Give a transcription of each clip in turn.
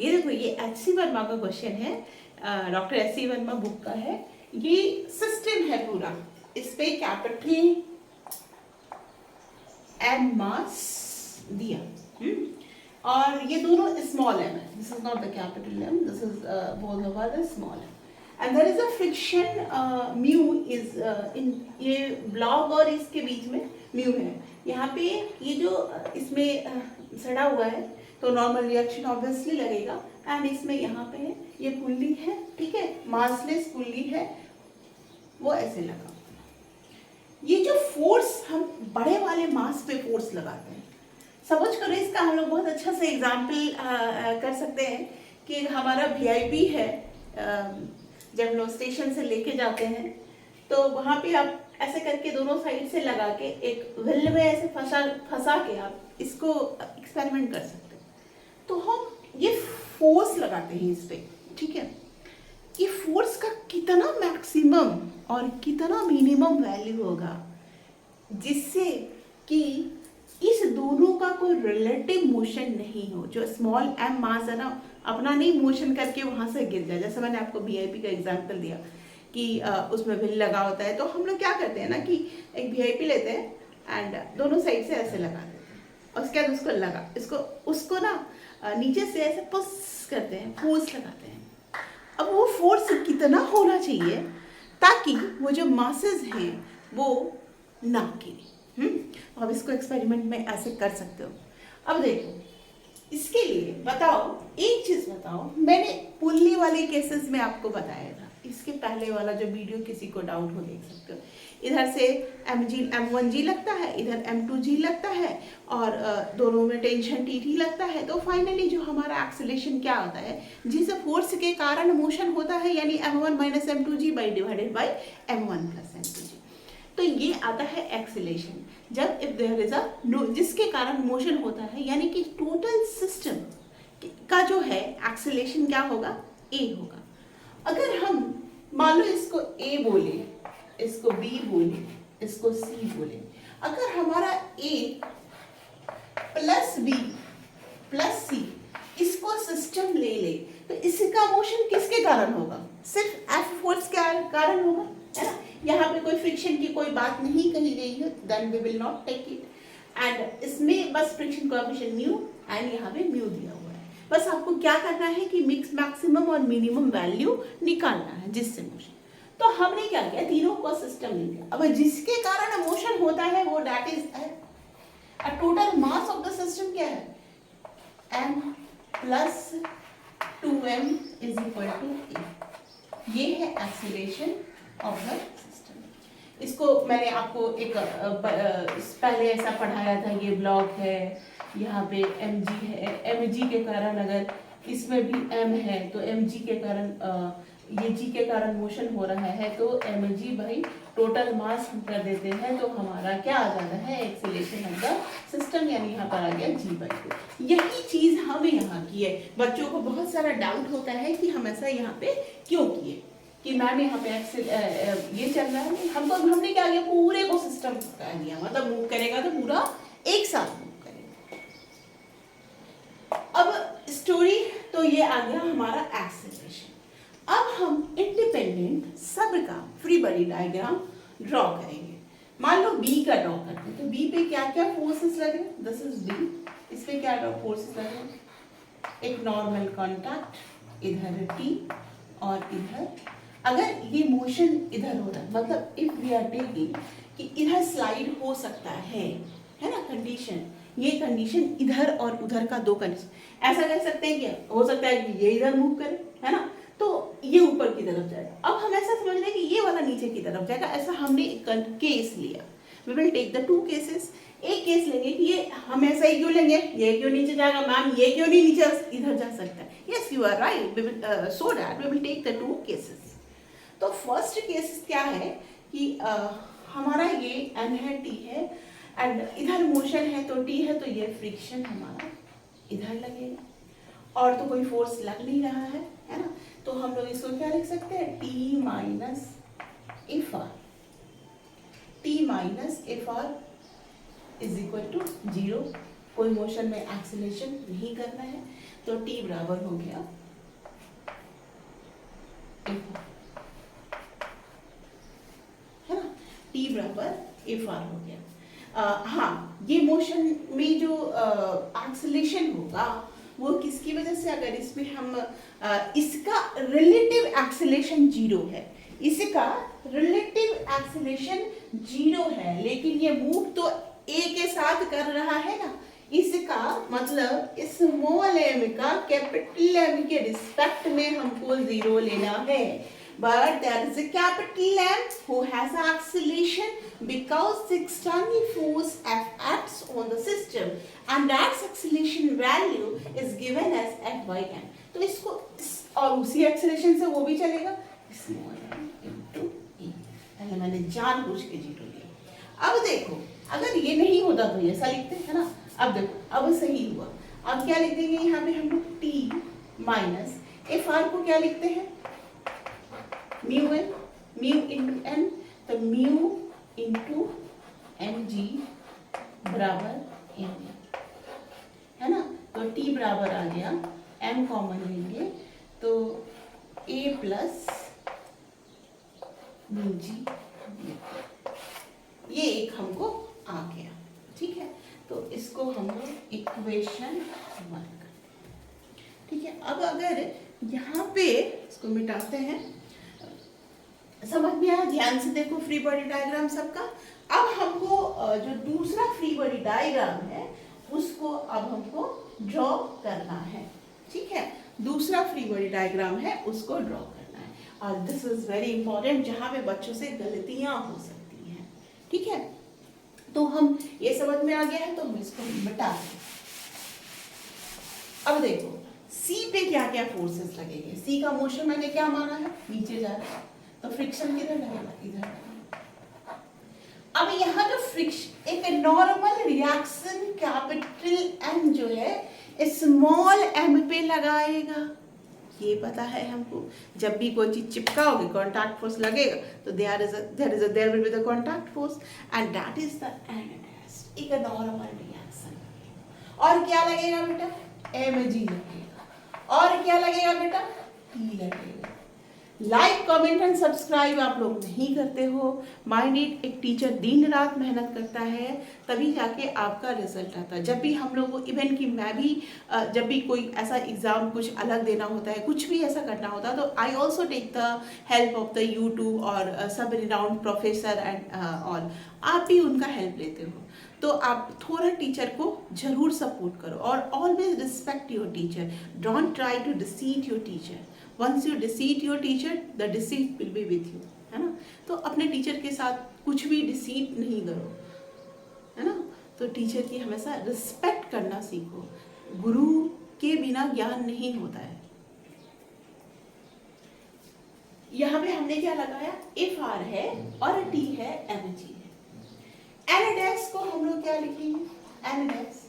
ये देखो, ये एच.सी. वर्मा का क्वेश्चन है, डॉक्टर एच.सी. वर्मा बुक का है। ये सिस्टम है पूरा, इस पे कैपिटल एम मास दिया, और ये दोनों स्मॉल एम है, this is not the capital M, this is both of are the small M, and there is a friction mu is in, ये ब्लॉक और इसके बीच में म्यू है। यहाँ पे ये जो इसमें सड़ा हुआ है तो नॉर्मल रिएक्शन ऑब्वियसली लगेगा, एंड इसमें यहाँ पे है, ये पुल्ली है, ठीक है, मासलेस पुल्ली है, वो ऐसे लगा। ये जो फोर्स हम बड़े वाले मास पे फोर्स लगाते हैं, समझ करो इसका हम लोग बहुत अच्छा से एग्जाम्पल कर सकते हैं कि हमारा वीआईपी है, जब हम लोग स्टेशन से लेके जाते हैं तो वहाँ पे आप ऐसे करके दोनों साइड से लगा के एक व्हील में ऐसे फंसा के आप इसको एक्सपेरिमेंट कर सकते हैं। तो हम ये फोर्स लगाते हैं इस पे, ठीक है, कि फोर्स का कितना मैक्सिमम और कितना मिनिमम वैल्यू होगा जिससे कि इस दोनों का कोई रिलेटिव मोशन नहीं हो। जो स्मॉल एम मास है ना, अपना नहीं मोशन करके वहां से गिर जाए। जैसे मैंने आपको वीआईपी का एग्जांपल दिया कि उसमें व्हील लगा होता है, तो हम लोग क्या करते हैं ना कि एक वीआईपी लेते हैं एंड दोनों साइड से ऐसे लगा देते हैं, और उसके बाद उसको लगा उसको ना नीचे से ऐसे पुश करते हैं, फोर्स लगाते हैं। अब वो फोर्स कितना होना चाहिए ताकि वो जो मासेस हैं वो ना गिरे। अब इसको एक्सपेरिमेंट में ऐसे कर सकते हो। अब देखो, इसके लिए बताओ, एक चीज बताओ, मैंने पुल्ली वाले केसेस में आपको बताया था, इसके पहले वाला जो वीडियो किसी को डाउट हो देख सकते हो। इधर से M1G लगता है, इधर M2G लगता है, और दोनों में टेंशन TT लगता है। तो फाइनली जो हमारा एक्सेलेरेशन क्या होता है, जिस फोर्स के कारण मोशन होता है, यानी M1 minus M2G divided by M1 plus M2G। तो ये आता है एक्सेलेरेशन, जब इफ देयर इज अ जिसके कारण मोशन होता है, यानी कि टोटल सिस्टम का जो है एक्सेलेरेशन क्या होगा, A होगा। अगर हम मान लो इसको A बोले, इसको B बोले, इसको C बोले, अगर हमारा A plus B plus C इसको सिस्टम ले ले, तो इसका मोशन किसके कारण होगा, सिर्फ F फोर्स के कारण होगा, है ना। यहाँ पे कोई फ्रिक्शन की कोई बात नहीं कही गई है, then we will not take it, and इसमें बस फ्रिक्शन कोएफिशिएंट म्यू एंड यहाँ पे म्यू दिया हुआ है। बस आपको क्या करना है कि मिक्स मैक्सिमम और मिनिमम वैल्यू निकालना है जिससे मोशन। तो हमने क्या किया, तीनों को सिस्टम ले लिया। अब जिसके कारण मोशन होता है वो that is total mass of the system क्या है, m plus 2m is equal to a। ये है एक्सेलरेशन ऑफ द सिस्टम। इसको मैंने आपको एक पहले ऐसा पढ़ाया था, ये ब्लॉक है, यहाँ पे mg है, mg के कारण अगर इसमें भी m है तो mg के कारण ये g के कारण मोशन हो रहा है, तो mg भाई टोटल मास हम कर देते हैं, तो हमारा क्या आ जाता है, एक्सेलरेशन ऑफ द सिस्टम, यानी यहाँ पर आ गया g/2। यही चीज हम यहाँ की है। बच्चों को बहुत सारा डाउट होता है कि हम ऐसा यहाँ पे क्यों किए, कि मैम यहाँ पे ये चल रहा है, हमने क्या किया, पूरे को सिस्टम कर दिया, मतलब मूव करेगा तो पूरा एक साथ मूव करेगा। अब स्टोरी तो ये आ गया हमारा एक्सेलरेशन। अब हम इंडिपेंडेंट सब का फ्री बॉडी डायग्राम ड्रॉ करेंगे। मान लो बी का ड्रॉ करते हैं, तो बी पे क्या क्या फोर्सेस लगे, दिस इज बी, इस पे क्या फोर्सेस लगे, एक नॉर्मल कांटेक्ट, इधर टी, और इधर अगर ये मोशन इधर हो रहा है, मतलब इफ वी आर टेकिंग कि इधर स्लाइड हो सकता है ना, कंडीशन, ये कंडीशन इधर और उधर का दो कंडीशन, ऐसा कर सकते हैं क्या, हो सकता है कि ये इधर मूव करे, है ना, तो ये ऊपर की तरफ जाएगा। अब हम ऐसा समझ रहे हैं कि ये वाला नीचे की तरफ जाएगा, ऐसा हमने एक केस लिया। We will take the two cases. एक केस लेंगे कि ये हम ऐसा ही क्यों लेंगे, ये क्यों नीचे जाएगा, मैम ये क्यों नहीं नीचे इधर जा सकता है, yes you are right, we will so that we will take the two cases. तो फर्स्ट केस क्या है कि हमारा ये n है, t है, एंड इधर मोशन है तो t है, तो ये फ्रिक्शन हमारा इधर लगेगा, और तो कोई फोर्स लग नहीं रहा है ना, तो हम लोग इसको क्या लिख सकते हैं, t minus F R, t minus F R is equal to 0। कोई मोशन में एक्सेलरेशन नहीं करना है, तो टी बराबर हो गया है ना, टी बराबर एफ आर हो गया। हाँ, ये मोशन में जो एक्सेलेरेशन होगा वो किसकी वजह से, अगर इसमें हम इसका रिलेटिव एक्सेलेरेशन जीरो है, इसका रिलेटिव एक्सेलेरेशन जीरो है, लेकिन ये मूव तो ए के साथ कर रहा है ना, इसका मतलब स्मॉल एम का कैपिटल एम के रिस्पेक्ट में हमको जीरो लेना है। But there is a capital M who has acceleration because the external force F acts on the system and that acceleration value is given as F by M. तो इसको और उसी acceleration से वो भी चलेगा small m into e। पहले मैंने जानबूझ के जीरो लिया। अब देखो अगर ये नहीं होता तो ऐसा लिखते है ना। अब देखो अब सही हुआ। अब क्या लिख देंगे यहाँ पे हम लोग t माइनस एफ आर को क्या लिखते हैं mu N, mu into N, तो म्यू इंटू एम जी बराबर एम है ना। तो टी बराबर आ गया, एम कॉमन लेंगे तो ए प्लस म्यू जी, ये एक हमको आ गया। ठीक है, तो इसको हम लोग इक्वेशन 1 करते हैं। ठीक है, अब अगर यहाँ पे इसको मिटाते हैं, समझ में आया, ध्यान से देखो फ्री बॉडी डायग्राम सबका। अब हमको जो दूसरा फ्री बॉडी डायग्राम है उसको अब हमको ड्रॉ करना है। ठीक है, दूसरा फ्री बॉडी डायग्राम है उसको ड्रॉ करना है, और दिस इज वेरी इंपॉर्टेंट, जहाँ पे बच्चों से गलतियां हो सकती हैं। ठीक है, तो हम ये समझ में आ गया है तो हम इसको मिटा दें। अब देखो सी पे क्या क्या फोर्सेस लगेंगे। सी का मोशन मैंने क्या माना है, नीचे जा रहा है, तो फ्रिक्शन किधर लगेगा, इधर। अब यहाँ जो फ्रिक्शन, एक नॉर्मल रिएक्शन कैपिटल एम जो है स्मॉल एम पे लगाएगा, ये पता है हमको। जब भी कोई चीज चिपकाओगे कॉन्टैक्ट फोर्स लगेगा, तो there will be the contact force and that is the energy, एक नॉर्मल रिएक्शन। और क्या लगेगा बेटा, एम जी लगेगा। और क्या लगेगा बेटा, टी लगेगा। लाइक कमेंट एंड सब्सक्राइब आप लोग नहीं करते हो। माइंडेड एक टीचर दिन रात मेहनत करता है, तभी जाके आपका रिजल्ट आता है। जब भी हम लोग को, इवन कि मैं भी जब भी कोई ऐसा एग्जाम कुछ अलग देना होता है, कुछ भी ऐसा करना होता है, तो I also take the help of the YouTube और सब रिनाउंड प्रोफेसर एंड ऑल। आप भी उनका हेल्प लेते हो, तो आप थोड़ा टीचर को जरूर सपोर्ट करो और always respect your teacher. Don't try to deceit your teacher. Once you deceive your teacher, the deceit will be with you, है ना। तो अपने टीचर के साथ कुछ भी डिसीट नहीं करो, है ना। तो टीचर की हमेशा रिस्पेक्ट करना सीखो। गुरु के बिना ज्ञान नहीं होता है। यहाँ पे हमने क्या लगाया, एफ आर है और टी है, एम जी है। एन डैश को हम लोग क्या लिखेंगे, एन डैश,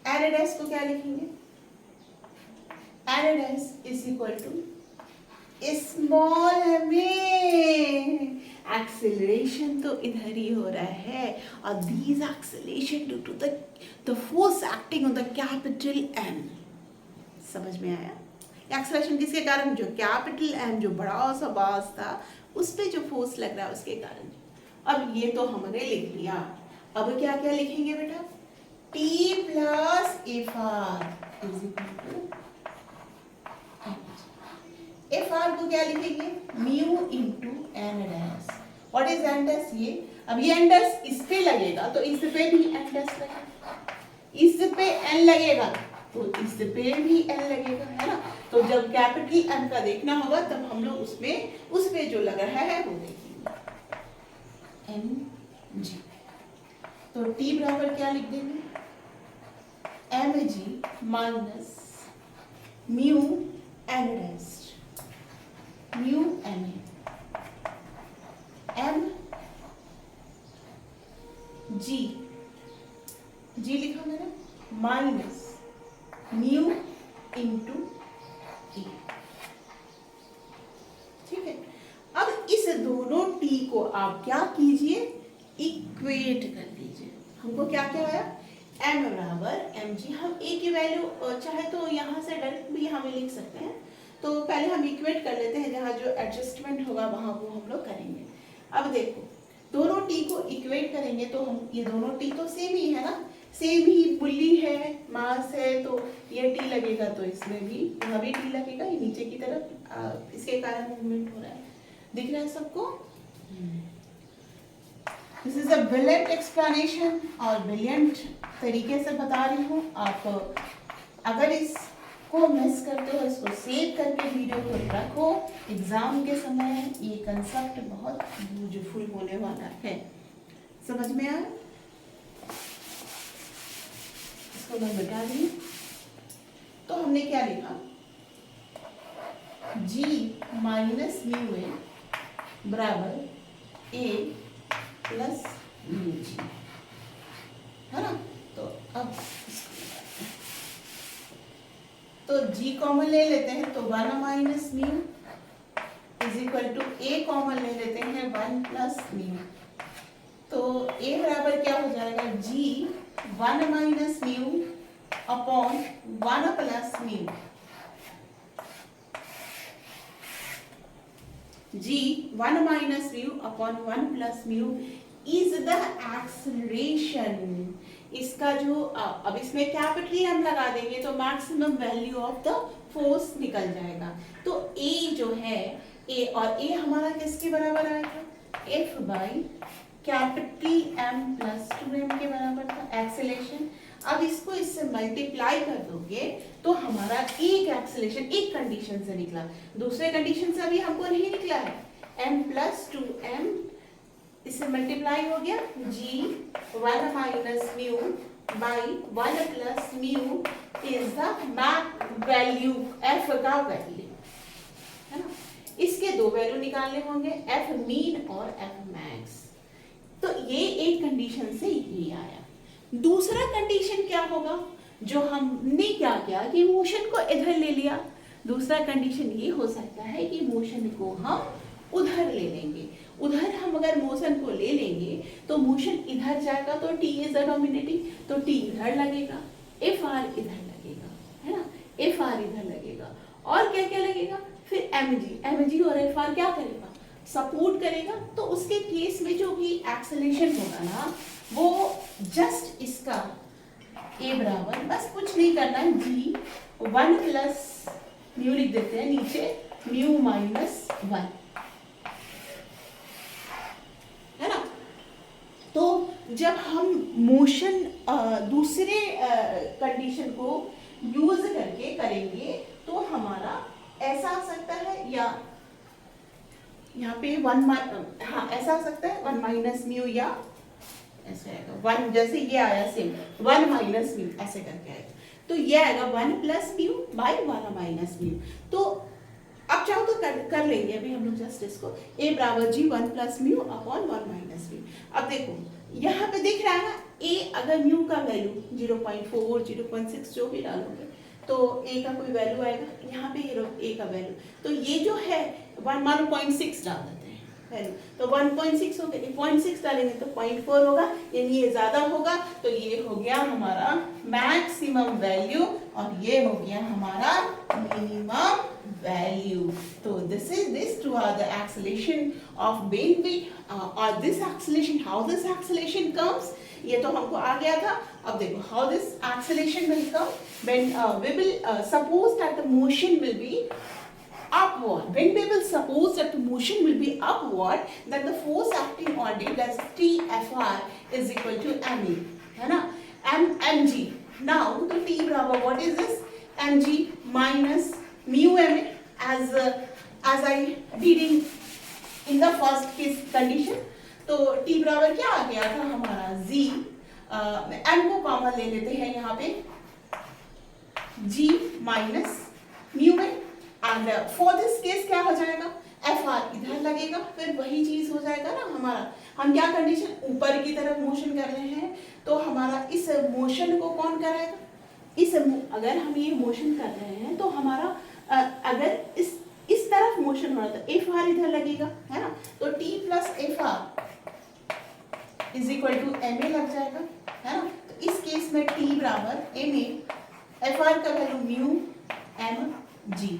एन डैश को क्या लिखेंगे, N dash is equal to small में एक्सेलरेशन तो इधर ही हो रहा है, और these acceleration due to the force acting on the capital M. समझ में आया, एक्सेलरेशन किसके कारण, जो कैपिटल एम जो बड़ा सा बास था उस पे जो फोर्स लग रहा है उसके कारण। अब ये तो हमने लिख लिया। अब क्या क्या लिखेंगे बेटा, T plus F R is equal to, F R को क्या लिखेंगे, mu into N dash. What is N dash, ये अब ये एन डैश इस पे लगेगा तो इस पे भी एन डैश लगेगा, इस पे एन लगेगा तो इस पे भी एन लगेगा, है ना। तो जब कैपिटल एम का देखना होगा तब हम लोग उसमें उस पे जो लग रहा है वो देखेंगे, एम जी। तो टी बराबर क्या लिख देंगे, M G minus mu N dash, mu M M G, G लिखा मैंने, माइनस म्यू इंटू ए। ठीक है, अब इस दोनों टी को आप क्या कीजिए, इक्वेट कर लीजिए। हमको क्या क्या आया, m बराबर mg। हम a की वैल्यू चाहे तो यहाँ से डायरेक्ट भी हमें लिख सकते हैं, तो पहले हम इक्वेट कर लेते हैं, जहाँ जो एडजस्टमेंट होगा वहाँ वो हम लोग करेंगे। अब देखो दोनों t को इक्वेट करेंगे तो हम ये दोनों t तो सेम ही है ना, सेम ही पुल्ली है, मास है, तो ये t लगेगा तो इसमें भी यहाँ भी t लगेगा, ये नीचे की तरफ इसके कारण मूवमेंट हो रहा है। दिख रहा है सबको? This is a brilliant explanation और ब्रिलियंट तरीके से बता रही हूँ। आप अगर इसको मिस करते हो, इसको सेव करके वीडियो को रखो, एग्जाम के समय ये कंसेप्ट बहुत यूजफुल होने वाला है। समझ में आया? इसको मैं बता दी। तो हमने क्या लिखा, g माइनस म्यू ए बराबर a प्लस म्यू जी, है ना। तो अब तो g कॉमन ले लेते हैं तो 1 minus mu is equal to a common ले लेते हैं 1 प्लस म्यू। तो a बराबर क्या हो जाएगा, g 1 minus mu upon 1 plus mu. g 1 minus mu upon 1 plus mu is the acceleration। इसका जो अब इसमें कैपिटल हम लगा देंगे तो maximum value of the force निकल जाएगा। तो a जो है a, और a हमारा किसके बराबर आएगा, f by capital m plus 2m के बराबर था एक्सेलेरेशन। अब इसको इससे मल्टीप्लाई कर दोगे तो हमारा एक एक्सेलेरेशन एक कंडीशन से निकला, दूसरे कंडीशन से अभी हमको नहीं निकला है। m प्लस 2m इससे मल्टीप्लाई हो गया, g 1 minus mu by 1 plus mu is the max value, f का वैल्यू, है ना। इसके दो वैल्यू निकालने होंगे, f मीन और f मैक्स। तो ये एक कंडीशन से ये आया। दूसरा कंडीशन क्या होगा, जो हमने क्या किया कि मोशन को इधर ले लिया। दूसरा कंडीशन ये हो सकता है कि मोशन को हम उधर ले लेंगे। उधर हम अगर मोशन को ले लेंगे तो मोशन इधर जाएगा तो t इज डोमिनेटिंग, तो t इधर लगेगा, Fr इधर लगेगा, है ना, Fr इधर लगेगा, और क्या क्या लगेगा फिर mg और Fr क्या करेगा, सपोर्ट करेगा। तो उसके केस में जो भी एक्सेलेरेशन होगा ना, वो जस्ट इसका a बराबर, बस कुछ नहीं करना है, g 1 प्लस म्यू लिख देते हैं नीचे, म्यू माइनस 1, है ना। तो जब हम मोशन दूसरे कंडीशन को यूज करके करेंगे तो हमारा ऐसा आ सकता है, या यहाँ पे 1 हाँ ऐसा आ सकता है 1 माइनस म्यू, या ऐसे आएगा 1, जैसे ये आया सेम 1 माइनस म्यू ऐसे करके आएगा। तो ये आएगा 1 plus mu by 1 minus mu. तो अब चाहो तो कर लेंगे अभी हम लोग जस्ट इसको, a बराबर g 1 plus mu upon 1 minus mu. अब देखो यहाँ पे दिख रहा है ना, a अगर म्यू का वैल्यू 0.4 0.6 जो भी डालोगे तो a का कोई वैल्यू आएगा, यहाँ पे a का वैल्यू, तो ये जो है 1 मानो 0.6 डाल देते हैं वैल्यू, तो 1.6 हो गया, 0.6 डालेंगे तो 0.4 होगा, यानी ये ज्यादा होगा, तो ये हो गया हमारा मैक्सिमम वैल्यू और ये हो गया हमारा मिनिमम वैल्यू। तो this two are the acceleration of beam or this acceleration, how this acceleration comes, ये तो हमको आ गया था। अब देखो how this acceleration will come when we will suppose that the motion will be upward. When we will suppose that the motion will be upward, then the force acting on it, that's Tfr is equal to me, है ना, mg. Now तो T बराबर what is this, mg minus mu m as I did in the first case condition। तो T बराबर क्या आ गया था हमारा z, m को कॉमन ले लेते हैं यहाँ पे, g माइनस म्यू में, एंड फॉर दिस केस क्या हो जाएगा, Fr इधर लगेगा, फिर वही चीज हो जाएगा ना हमारा। हम क्या कंडीशन, ऊपर की तरफ मोशन कर रहे हैं तो हमारा इस मोशन को कौन कराएगा, अगर हम ये मोशन कर रहे हैं तो हमारा अगर इस तरफ मोशन हो रहा है तो Fr इधर लगेगा, है ना, तो T plus Fr is equal to ma लग जाएगा, है ना। तो तो इस केस में T बराबर ए में FR का वैल्यू म्यू एम जी।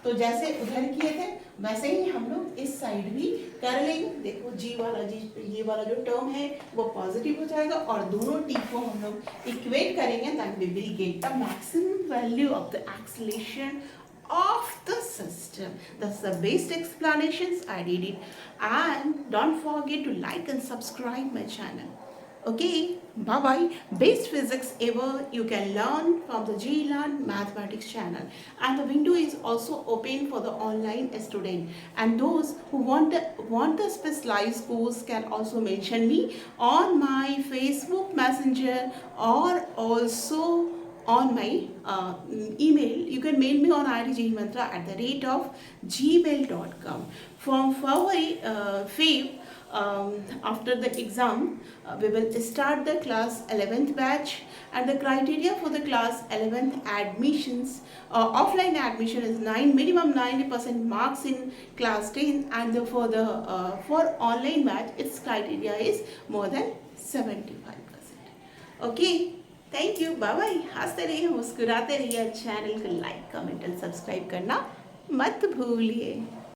तो जैसे उधर किए थे वैसे ही हम लोग इस साइड भी कर लेंगे। देखो जी वाला जी, ये वाला जो टर्म है वो पॉजिटिव हो जाएगा और दोनों टी को हम लोग इक्वेट करेंगे, that we will get the maximum value of the acceleration of the system. That's the basic explanations. I did it. And don't forget to like and subscribe my channel. Okay, bye bye. Best physics ever you can learn from the GLearn Mathematics channel, and the window is also open for the online student. And those who want the specialized course can also mention me on my Facebook Messenger or also on my email. You can mail me on idjmantra@gmail.com. From February 5th, after the exam, we will start the class 11th batch, and the criteria for the class 11th admissions, offline admission is minimum 90% marks in class 10, and for online batch its criteria is more than 75%. Okay, thank you, bye bye. हंसते रहिए, मुस्कुराते रहिए, channel को like comment और subscribe करना मत भूलिए।